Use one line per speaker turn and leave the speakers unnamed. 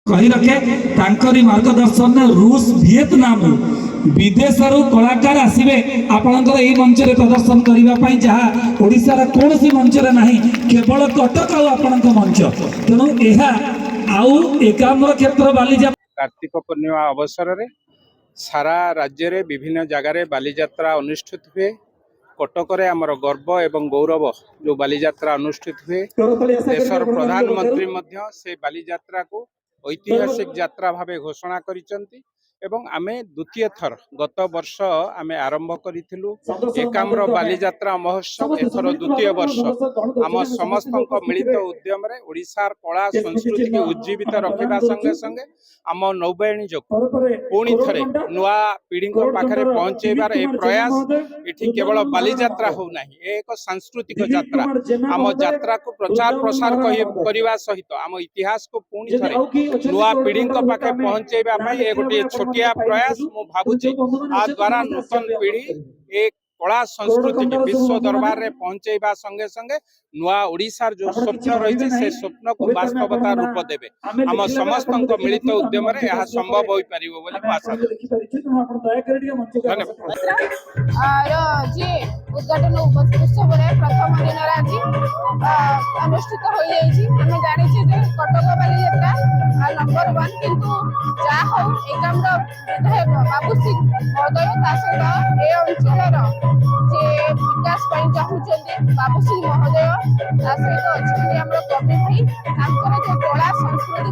कही रखे तांकरी मार्गदर्शन रूस वियतनाम विदेश कलाकार आसवे आपणकर यही मंच में प्रदर्शन करने जहाँ ओडिशार कौन सी मंच में ना केवल कटक आपण मंच तेणु यह आउ एकाम्र क्षेत्र बालीजा
कार्तिक पूर्णिमा अवसर में सारा राज्य रे विभिन्न जगार बालीजात्रा अनुष्ठित हुए। कटक आमर गर्व एवं गौरव जो बालीजात्रा अनुष्ठित हुए देशर प्रधानमंत्री मध्य से बालीजात्रा को ऐतिहासिक यात्रा भावे घोषणा करिसंती एवं आमे द्वितीय थर गत वर्ष आमे आरंभ करिथिलु एकाम्र बालीजात्रा महोत्सव एथर द्वितीय वर्ष आम समस्त मिलित उद्यम रे ओडिशार कला संस्कृति को उज्जीवित रखिबा संगे संगे आम नौबायणी जो पुणी थरे नुआ पीढ़ी पाखरे पहुंचेबार ए प्रयास एठी केवल बालीजात्रा हो नाही एक सांस्कृतिक यात्रा आम यात्रा को प्रचार प्रसार करने सहित आम इतिहास को पुणी थरे नुआ पीढ़ी पाखे पहुंचेबा पई ए गोटे छोटिया प्रयास मु भाबुची आ द्वारा नूतन पीढ़ी एक कला संस्कृति के विश्व दरबार रे पहुंचेबा संगे संगे नुआ ओडिशार जो स्वप्न रही से स्वप्न को वास्तवता रूप देबे हम समस्त मिलित उद्यम रे यह संभव होई परिबो बोली आशा
जी उद्घाटन उत्सव प्रथम दिन आज अनुष्ठित हो आम जानी कटक बालीजात्रा नंबर 1 किंतु जा हो एकाम्र विधायक बाबू सिंह महोदय सहित ए अंचल जे विकास चाहते बाबू सिंह महोदय सहित अच्छे कवि भाई जो कला संस्कृति